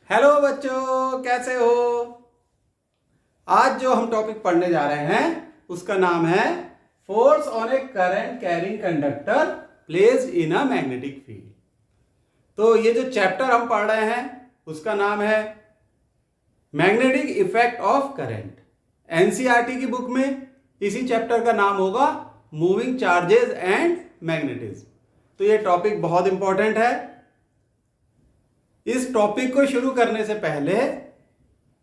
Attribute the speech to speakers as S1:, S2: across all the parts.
S1: Hello बच्चों, कैसे हो। आज जो हम टॉपिक पढ़ने जा रहे हैं उसका नाम है force on A current carrying conductor placed in a magnetic field. तो ये जो चैप्टर हम पढ़ रहे हैं उसका नाम है magnetic effect of current. NCERT की बुक में इसी चैप्टर का नाम होगा मूविंग चार्जेस एंड मैग्नेटिज्म। तो ये टॉपिक बहुत इंपॉर्टेंट है। इस टॉपिक को शुरू करने से पहले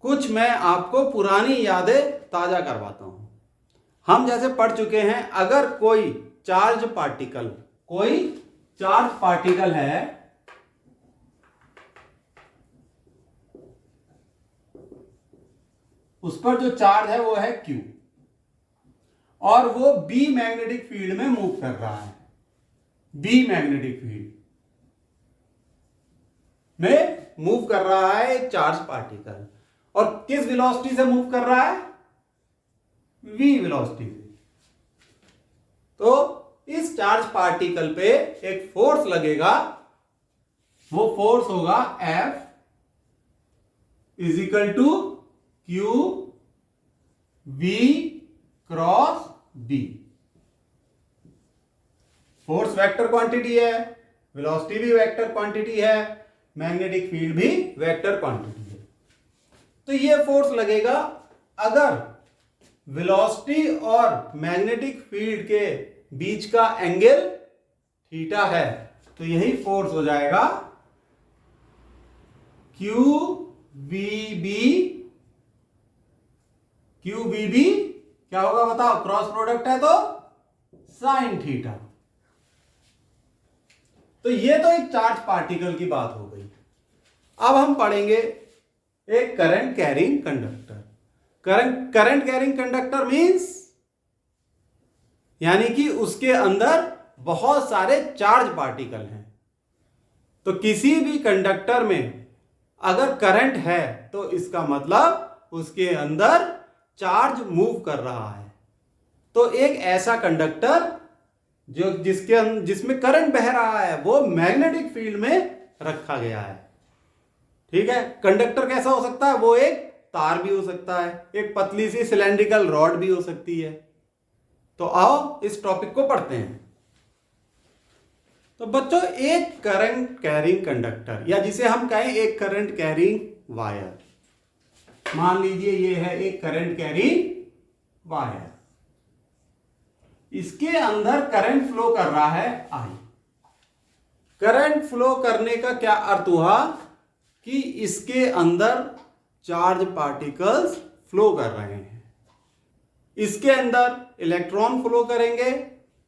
S1: कुछ मैं आपको पुरानी यादें ताजा करवाता हूं। हम जैसे पढ़ चुके हैं, अगर कोई चार्ज पार्टिकल है, उस पर जो चार्ज है वो है Q और वो B मैग्नेटिक फील्ड में मूव कर रहा है। B मैग्नेटिक फील्ड में मूव कर रहा है एक चार्ज पार्टिकल, और किस वेलोसिटी से मूव कर रहा है? v वेलोसिटी से। तो इस चार्ज पार्टिकल पे एक फोर्स लगेगा, वो फोर्स होगा F is equal to Q V cross B। Force vector quantity है, वेलोसिटी भी वेक्टर क्वांटिटी है, मैग्नेटिक फील्ड भी वेक्टर क्वांटिटी है। तो ये फोर्स लगेगा अगर वेलोसिटी और मैग्नेटिक फील्ड के बीच का एंगल थीटा है, तो यही फोर्स हो जाएगा QVB। QVB क्या होगा बताओ? क्रॉस प्रोडक्ट है तो साइन थीटा। तो ये तो एक चार्ज पार्टिकल की बात हो गई। अब हम पढ़ेंगे एक current carrying conductor. Current carrying conductor means यानी कि उसके अंदर बहुत सारे चार्ज पार्टिकल हैं। तो किसी भी कंडक्टर में अगर करंट है तो इसका मतलब उसके अंदर चार्ज मूव कर रहा है। तो एक ऐसा कंडक्टर जिसमें करंट बह रहा है वो मैग्नेटिक फील्ड में रखा गया है। ठीक है। कंडक्टर कैसा हो सकता है? वो एक तार भी हो सकता है, एक पतली सी सिलेंड्रिकल रॉड भी हो सकती है। तो आओ इस टॉपिक को पढ़ते हैं। तो बच्चों, एक करंट कैरिंग कंडक्टर, या जिसे हम कहें एक करंट कैरिंग वायर, मान लीजिए ये है एक करंट कैरिंग वायर। इसके अंदर करंट फ्लो कर रहा है I। करंट फ्लो करने का क्या अर्थ हुआ? कि इसके अंदर चार्ज पार्टिकल्स फ्लो कर रहे हैं। इसके अंदर इलेक्ट्रॉन फ्लो करेंगे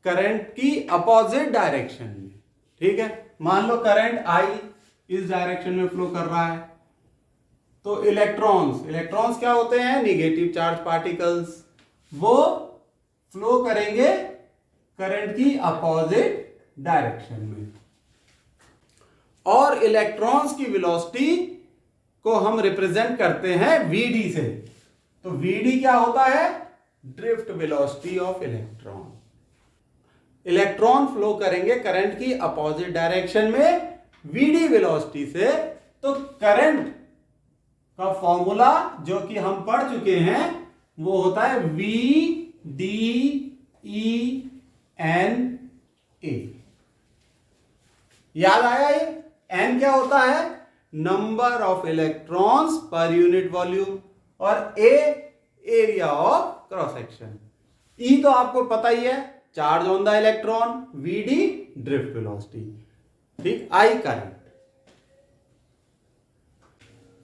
S1: करंट की अपोजिट डायरेक्शन में। ठीक है। मान लो करंट I इस डायरेक्शन में फ्लो कर रहा है, तो इलेक्ट्रॉन्स क्या होते हैं? Negative charge particles. वो फ्लो करेंगे करंट की अपोजिट डायरेक्शन में। और इलेक्ट्रॉन्स की वेलोसिटी को हम रिप्रेजेंट करते हैं Vd से। तो Vd क्या होता है? Drift velocity of electron. Electron flow करेंगे करंट की अपोजिट डायरेक्शन में Vd वेलोसिटी से। तो करंट का फॉर्मूला जो कि हम पढ़ चुके हैं वो होता है VDENA। याद आया? ये N क्या होता है? Number of electrons per unit volume, और A area of cross section. E तो आपको पता ही है, charge on the electron. VD drift velocity. ठीक। I current.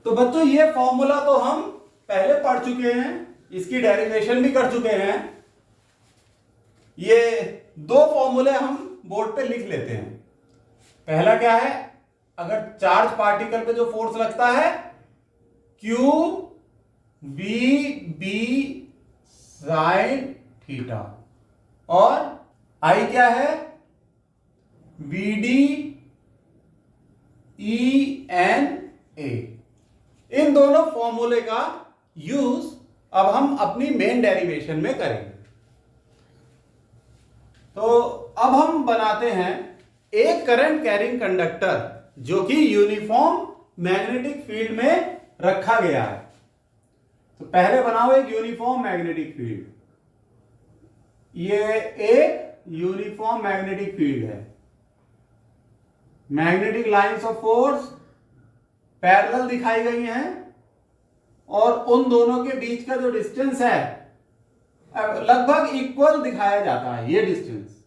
S1: तो बच्चों, ये फॉर्मूला तो हम पहले पढ़ चुके हैं, इसकी डेरिवेशन भी कर चुके हैं। ये दो फॉर्मूले हम बोर्ड पे लिख लेते हैं। पहला क्या है? अगर चार्ज पार्टिकल पे जो फोर्स लगता है Q V B sine theta, और I क्या है? VD ENA। इन दोनों फॉर्मूले का यूज अब हम अपनी मेन डेरिवेशन में करेंगे। तो अब हम बनाते हैं एक करंट कैरिंग कंडक्टर जो कि यूनिफॉर्म मैग्नेटिक फील्ड में रखा गया है। तो पहले बनाओ एक यूनिफॉर्म मैग्नेटिक फील्ड। ये एक यूनिफॉर्म मैग्नेटिक फील्ड है। Magnetic lines of force parallel दिखाई गई हैं और उन दोनों के बीच का जो डिस्टेंस है लगभग इक्वल दिखाया जाता है। ये डिस्टेंस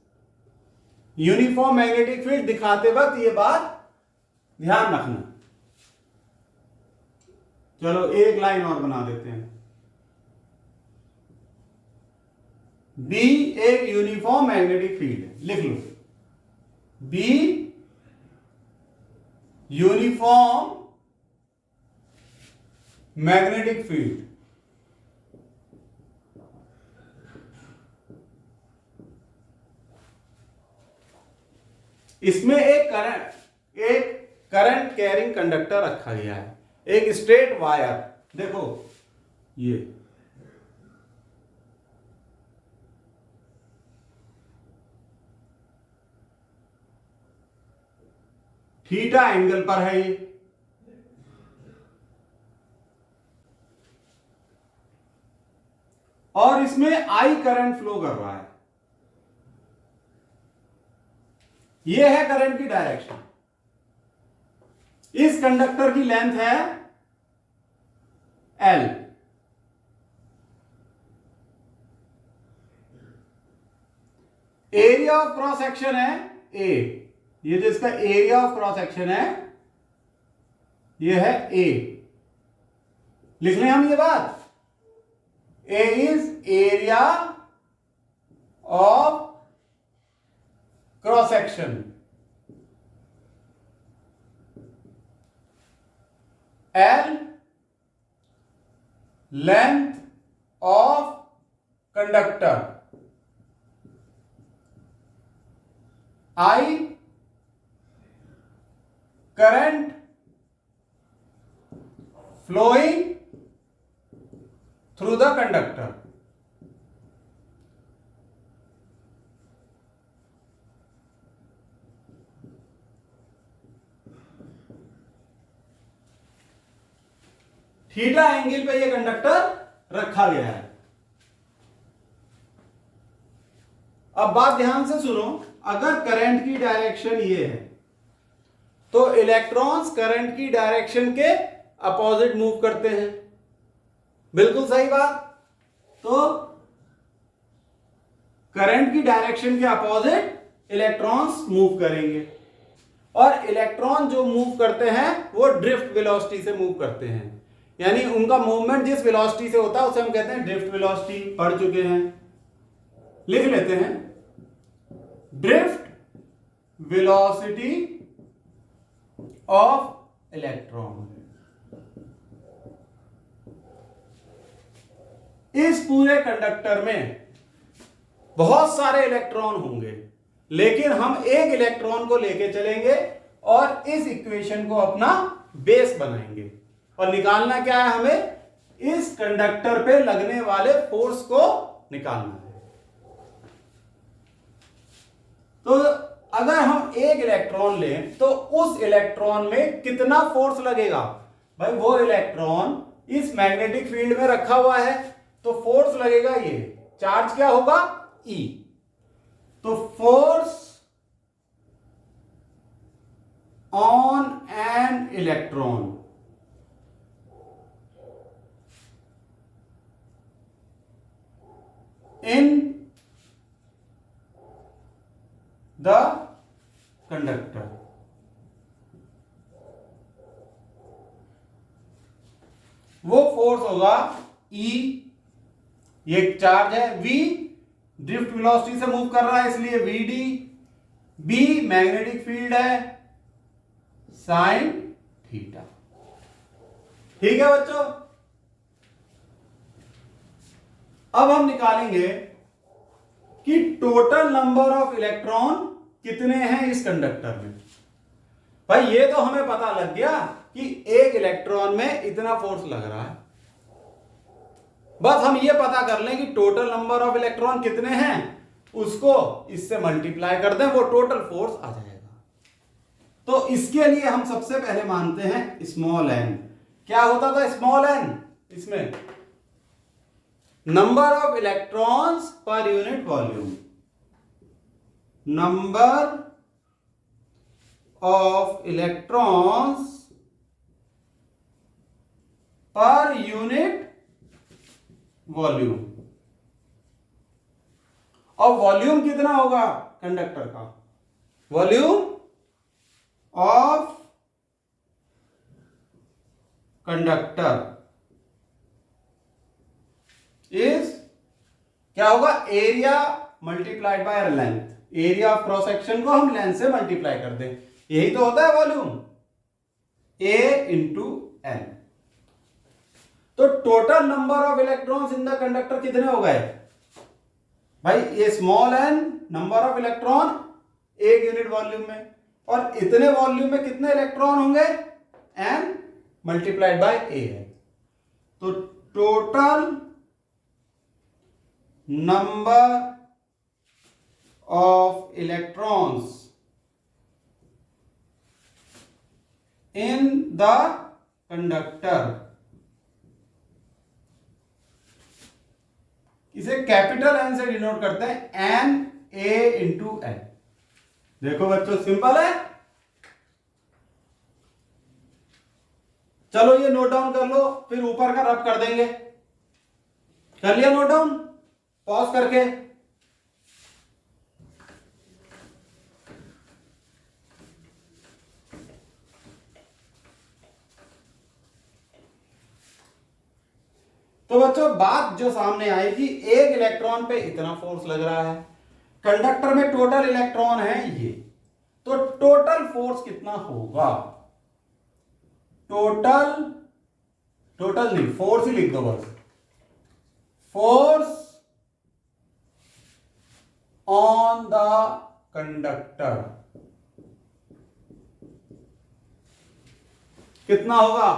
S1: यूनिफॉर्म मैग्नेटिक फील्ड दिखाते वक्त ये बात ध्यान रखना। चलो एक लाइन और बना देते हैं। बी एक यूनिफॉर्म मैग्नेटिक फील्ड है, लिख लो बी यूनिफॉर्म मैग्नेटिक फील्ड। इसमें एक करंट कैरिंग कंडक्टर रखा गया है, एक स्ट्रेट वायर। देखो ये थीटा एंगल पर है ये। और इसमें आई करंट फ्लो कर रहा है। ये है करंट की डायरेक्शन। इस कंडक्टर की लेंथ है L। Area of cross section है A। ये जो इसका एरिया ऑफ क्रॉस सेक्शन है ये है A। लिख लें हम ये बात, A is area of cross section, L length of conductor, I current flowing through the conductor. Theta angle पे ये कंडक्टर रखा गया है। अब बात ध्यान से सुनो, अगर करंट की डायरेक्शन ये है तो इलेक्ट्रॉन्स करंट की डायरेक्शन के अपोजिट मूव करते हैं। बिल्कुल सही बात। तो करंट की डायरेक्शन के अपोजिट इलेक्ट्रॉन्स मूव करेंगे और इलेक्ट्रॉन जो मूव करते हैं वो ड्रिफ्ट वेलोसिटी से मूव करते हैं। यानी उनका मूवमेंट जिस वेलोसिटी से होता है उसे हम कहते हैं ड्रिफ्ट वेलोसिटी। पढ़ चुके हैं, लिख लेते हैं ड्रिफ्ट वेलोसिटी ऑफ इलेक्ट्रॉन। इस पूरे कंडक्टर में बहुत सारे इलेक्ट्रॉन होंगे, लेकिन हम एक इलेक्ट्रॉन को लेके चलेंगे और इस इक्वेशन को अपना बेस बनाएंगे और निकालना क्या है, हमें इस कंडक्टर पे लगने वाले फोर्स को निकालना है। तो अगर हम एक इलेक्ट्रॉन लें तो उस इलेक्ट्रॉन में कितना फोर्स लगेगा? भाई वो इलेक्ट्रॉन इस मैग्नेटिक फील्ड में रखा हुआ है तो फोर्स लगेगा, ये चार्ज क्या होगा E। तो force on an electron in the conductor, वो फोर्स होगा E। ये एक चार्ज है V, ड्रिफ्ट वेलोसिटी से मूव कर रहा है इसलिए VD। B मैग्नेटिक फील्ड है साइन थीटा। ठीक है बच्चों, अब हम निकालेंगे कि टोटल नंबर ऑफ इलेक्ट्रॉन कितने हैं इस कंडक्टर में। भाई ये तो हमें पता लग गया कि एक इलेक्ट्रॉन में इतना फोर्स लग रहा है, बस हम ये पता कर लें कि टोटल नंबर ऑफ इलेक्ट्रॉन कितने हैं, उसको इससे मल्टीप्लाई कर दें, वो टोटल फोर्स आ जाएगा। तो इसके लिए हम सबसे पहले मानते हैं स्मॉल एन। क्या होता था स्मॉल एन? इसमें number of electrons per unit volume, number of electrons per unit volume. और वॉल्यूम कितना होगा कंडक्टर का? वॉल्यूम ऑफ कंडक्टर इज क्या होगा? Area multiplied by length. Area of cross section को हम लेंथ से मल्टीप्लाई कर दें, यही तो होता है वॉल्यूम, A इंटू एल। तो total number of electrons in the conductor कितने हो गए भाई? ये small N number of electron एक यूनिट वॉल्यूम में, और इतने वॉल्यूम में कितने इलेक्ट्रॉन होंगे? एन मल्टीप्लाइड बाय ए है। तो total number of electrons in the conductor, इसे कैपिटल एन से डिनोट करते हैं, एन ए इंटू एन। देखो बच्चों सिंपल है। चलो ये नोट डाउन कर लो, फिर ऊपर का रब कर देंगे। कर लिया नोट डाउन पॉज करके? तो बच्चों बात जो सामने आएगी, एक इलेक्ट्रॉन पे इतना फोर्स लग रहा है, कंडक्टर में टोटल इलेक्ट्रॉन है ये, तो टोटल फोर्स कितना होगा? टोटल नहीं, फोर्स ही लिख दो बस। फोर्स ऑन द कंडक्टर कितना होगा?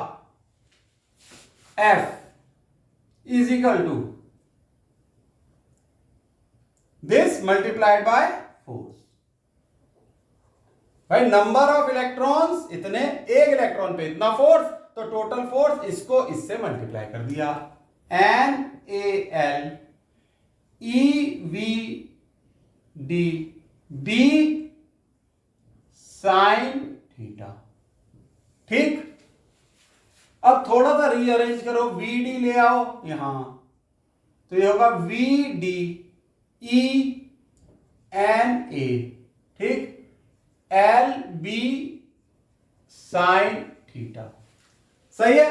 S1: F is equal to this multiplied by force। भाई नंबर ऑफ इलेक्ट्रॉन्स इतने, एक इलेक्ट्रॉन पे इतना फोर्स, तो टोटल फोर्स इसको इससे मल्टीप्लाई कर दिया, N A L E V D D sine theta. ठीक, अब थोड़ा सा रीअरेंज करो, वी डी ले आओ यहां, तो ये होगा V D E N A, ठीक, एल बी साइन थीटा। सही है?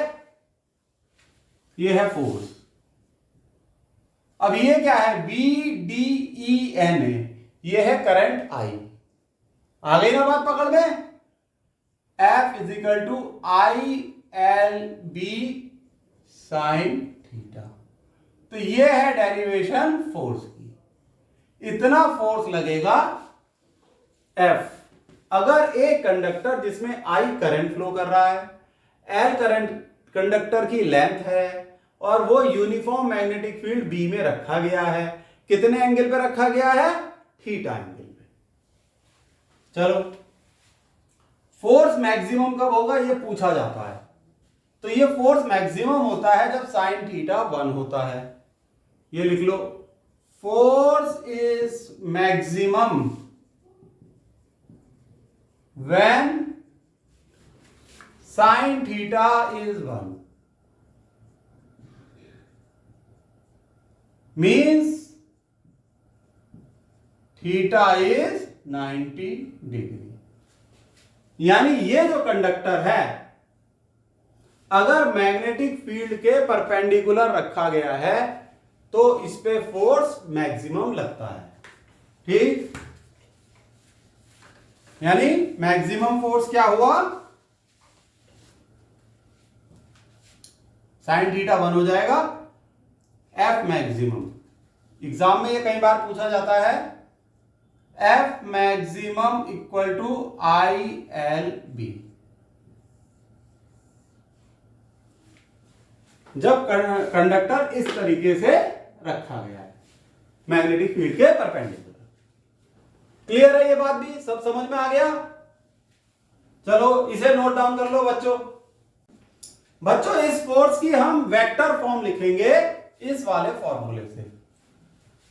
S1: ये है फोर्स। अब ये क्या है? V D E N A, ये है करंट आई। आ गई ना बात पकड़ में? F is equal to I L B sine theta. तो ये है डेरिवेशन फोर्स की। इतना फोर्स लगेगा F अगर एक कंडक्टर जिसमें I करंट फ्लो कर रहा है, L करंट कंडक्टर की लेंथ है, और वो यूनिफॉर्म मैग्नेटिक फील्ड B में रखा गया है। कितने एंगल पे रखा गया है? थीटा एंगल पे। चलो, फोर्स मैक्सिमम कब होगा ये पूछा जाता है, तो ये फोर्स मैक्सिमम होता है जब साइन थीटा 1 होता है। ये लिख लो, force is maximum when sine theta is 1, means theta is 90 degree. यानी ये जो कंडक्टर है अगर मैग्नेटिक फील्ड के परपेंडिकुलर रखा गया है तो इस पे फोर्स मैक्सिमम लगता है। ठीक, यानी मैक्सिमम फोर्स क्या हुआ? साइन थीटा 1 हो जाएगा, F मैक्सिमम। एग्जाम में ये कई बार पूछा जाता है, F maximum equal to I L B. जब कंडक्टर इस तरीके से रखा गया है मैग्नेटिक फील्ड के परपेंडिकुलर। क्लियर है ये बात भी? सब समझ में आ गया? चलो इसे नोट डाउन कर लो बच्चों। बच्चों इस फोर्स की हम वेक्टर फॉर्म लिखेंगे इस वाले फॉर्मूले से।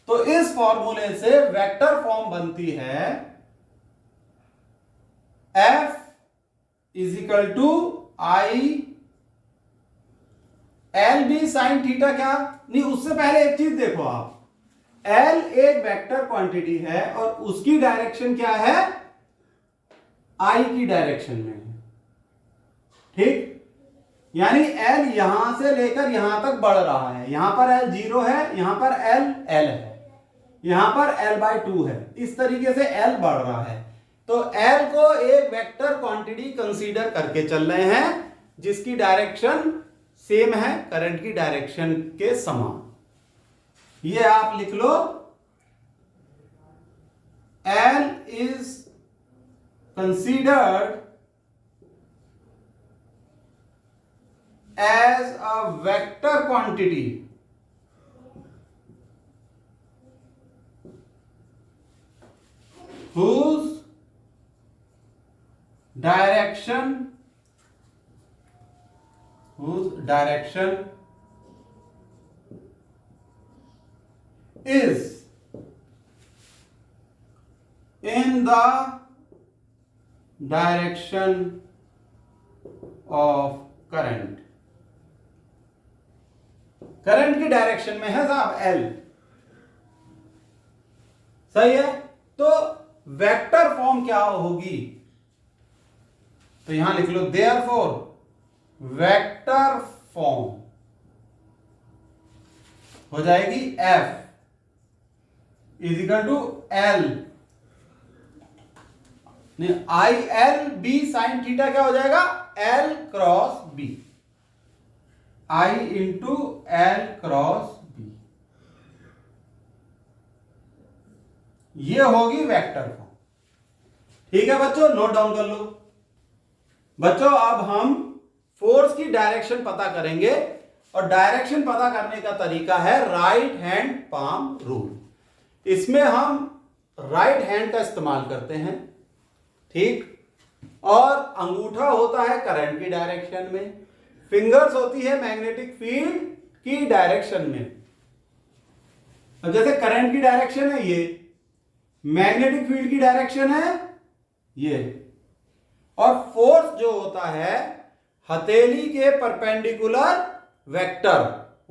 S1: तो इस फॉर्मूले से वेक्टर फॉर्म बनती है F is equal to I L B sine theta. क्या नहीं, उससे पहले एक चीज देखो आप, L एक वेक्टर क्वांटिटी है और उसकी डायरेक्शन क्या है, I की डायरेक्शन में है। ठीक, यानी L यहां से लेकर यहां तक बढ़ रहा है। यहां पर L 0 है, यहां पर L है, यहां पर L/2 है। इस तरीके से L बढ़ रहा है। तो L को एक वेक्टर क्वांटिटी कंसीडर करके चल रहे हैं जिसकी डायरेक्शन सेम है करंट की डायरेक्शन के समान। ये आप लिख लो, L is considered as a vector quantity whose direction is in the direction of current। Current की डायरेक्शन में है साहब L, सही है। तो वेक्टर फॉर्म क्या होगी, तो यहां लिख लो देयरफॉर वेक्टर फॉर्म हो जाएगी F is equal to L, I L B sine theta क्या हो जाएगा, L cross B, I into L cross B। ये होगी वेक्टर फॉर्म। ठीक है बच्चों, नोट डाउन कर लो। बच्चों अब हम फोर्स की डायरेक्शन पता करेंगे और डायरेक्शन पता करने का तरीका है राइट हैंड पाम रूल। इसमें हम राइट हैंड का इस्तेमाल करते हैं, ठीक, और अंगूठा होता है करंट की डायरेक्शन में, फिंगर्स होती है मैग्नेटिक फील्ड की डायरेक्शन में। अब जैसे करंट की डायरेक्शन है ये, मैग्नेटिक फील्ड की डायरेक्शन है ये, और फोर्स जो होता है हथेली के परपेंडिकुलर वेक्टर,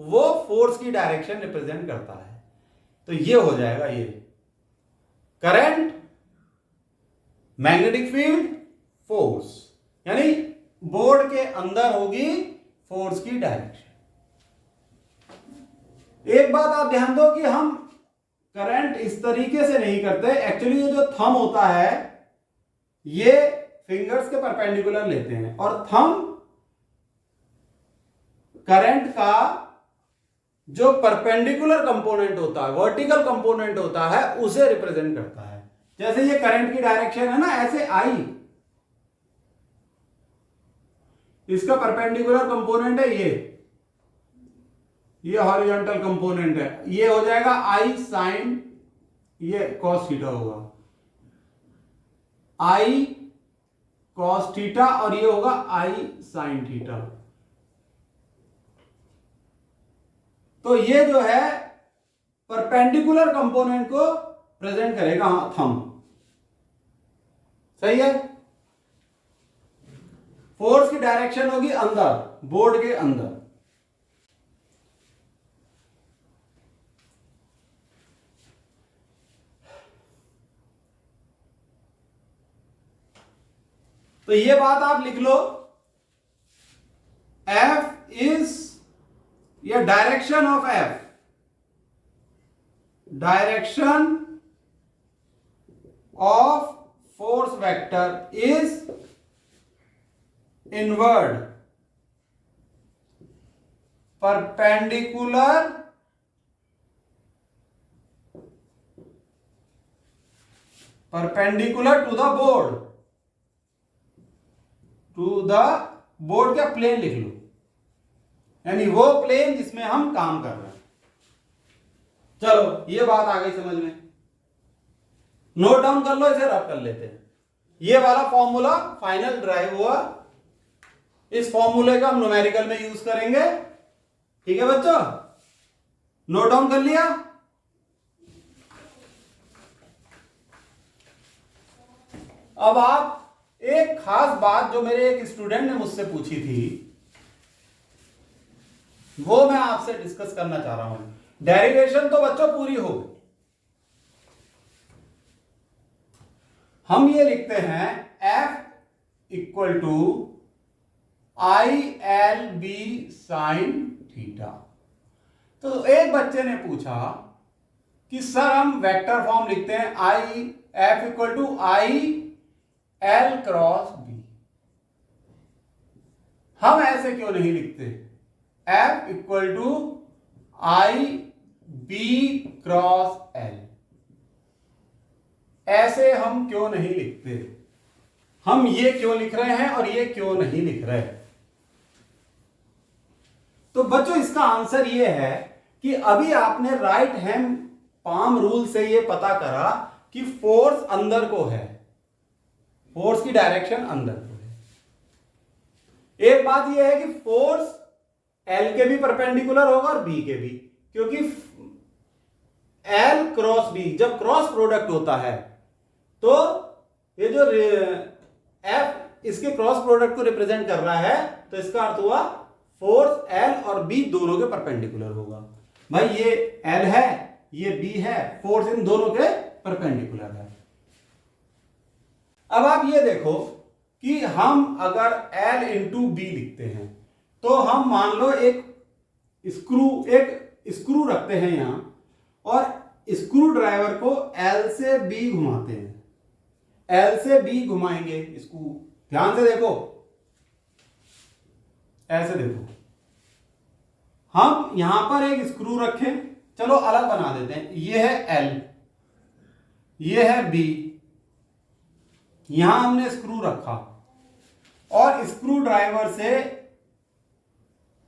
S1: वो फोर्स की डायरेक्शन रिप्रेजेंट करता है। तो ये हो जाएगा ये करंट, मैग्नेटिक फील्ड, फोर्स, यानी बोर्ड के अंदर होगी फोर्स की डायरेक्शन। एक बात आप ध्यान दो कि हम करंट इस तरीके से नहीं करते। एक्चुअली ये जो थंब होता है ये फिंगर्स के परपेंडिकुलर लेते हैं और थंब करंट का जो परपेंडिकुलर कंपोनेंट होता है, वर्टिकल कंपोनेंट होता है, उसे रिप्रेजेंट करता है। जैसे ये करंट की डायरेक्शन है ना, ऐसे आई, इसका परपेंडिकुलर कंपोनेंट है ये हॉरिजॉन्टल कंपोनेंट है, ये हो जाएगा आई साइन, ये कॉस थीटा होगा, आई कॉस थीटा, और ये होगा आई साइन थीटा। तो ये जो है परपेंडिकुलर कंपोनेंट को प्रेजेंट करेगा थंब, सही है। फोर्स की डायरेक्शन होगी अंदर, बोर्ड के अंदर। तो ये बात आप लिख लो, F इज ये direction of F, direction of force vector is inward perpendicular to the board, क्या प्लेन लिख लो, यानी वो प्लेन जिसमें हम काम कर रहे हैं। चलो ये बात आ गई समझ में, नोट डाउन कर लो, इसे रब कर लेते हैं। ये वाला फॉर्मूला फाइनल ड्राइव हुआ, इस फॉर्मूले का हम न्यूमेरिकल में यूज करेंगे। ठीक है बच्चों, नोट डाउन कर लिया। अब आप एक खास बात जो मेरे एक स्टूडेंट ने मुझसे पूछी थी वो मैं आपसे डिस्कस करना चाह रहा हूं। डेरिवेशन तो बच्चों पूरी हो गई, हम ये लिखते हैं F equal to I L B sine theta. तो एक बच्चे ने पूछा कि सर हम वेक्टर फॉर्म लिखते हैं I F equal to I L cross B, हम ऐसे क्यों नहीं लिखते F equal to I B cross L, ऐसे हम क्यों नहीं लिखते? हम ये क्यों लिख रहे हैं और ये क्यों नहीं लिख रहे? तो बच्चों इसका आंसर ये है कि अभी आपने राइट हैंड पाम रूल से ये पता करा कि फोर्स अंदर को है, फोर्स की डायरेक्शन अंदर को है। एक बात यह है कि फोर्स एल के भी परपेंडिकुलर होगा और बी के भी, क्योंकि एल क्रॉस बी जब क्रॉस प्रोडक्ट होता है तो ये जो एफ इसके क्रॉस प्रोडक्ट को रिप्रेजेंट कर रहा है, तो इसका अर्थ हुआ फोर्स एल और बी दोनों के परपेंडिकुलर होगा। भाई ये एल है ये बी है, फोर्स इन दोनों के परपेंडिकुलर है। अब आप ये देखो कि हम अगर L इंटू बी लिखते हैं तो हम मान लो एक स्क्रू रखते हैं यहां और स्क्रू ड्राइवर को L से B घुमाते हैं, L से B घुमाएंगे स्क्रू, ध्यान से देखो, ऐसे देखो, हम यहां पर एक स्क्रू रखें, चलो अलग बना देते हैं, ये है L ये है B, यहां हमने स्क्रू रखा और स्क्रू ड्राइवर से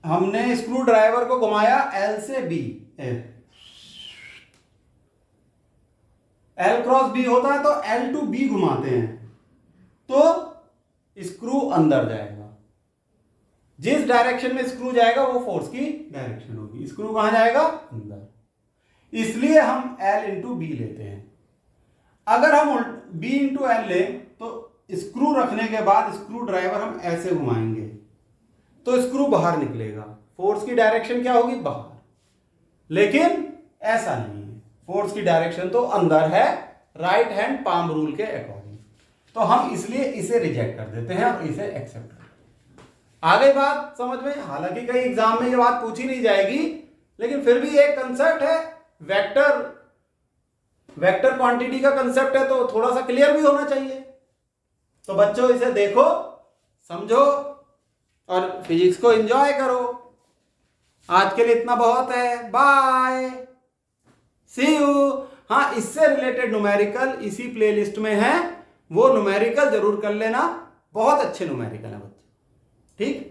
S1: हमने स्क्रू ड्राइवर को घुमाया L से B, L क्रॉस B होता है तो L टू B घुमाते हैं तो स्क्रू अंदर जाएगा, जिस डायरेक्शन में स्क्रू जाएगा वो फोर्स की डायरेक्शन होगी, स्क्रू कहां जाएगा अंदर, इसलिए हम L इंटू बी लेते हैं। अगर हम B इंटू एल लें तो स्क्रू रखने के बाद स्क्रू ड्राइवर हम ऐसे घुमाएंगे तो स्क्रू बाहर निकलेगा, फोर्स की डायरेक्शन क्या होगी बाहर, लेकिन ऐसा नहीं है, फोर्स की डायरेक्शन तो अंदर है राइट हैंड पाम रूल के अकॉर्डिंग, तो हम इसलिए इसे रिजेक्ट कर देते हैं और इसे एक्सेप्ट करते हैं। आगे बात समझ में, हालांकि कई एग्जाम में ये बात पूछी नहीं जाएगी लेकिन फिर भी एक कंसेप्ट है, वेक्टर क्वांटिटी का कंसेप्ट है तो थोड़ा सा क्लियर भी होना चाहिए। तो बच्चों इसे देखो समझो और फिजिक्स को एंजॉय करो। आज के लिए इतना बहुत है, बाय, सी यू। हाँ, इससे रिलेटेड न्यूमेरिकल इसी प्लेलिस्ट में है, वो न्यूमेरिकल जरूर कर लेना, बहुत अच्छे न्यूमेरिकल है बच्चे, ठीक।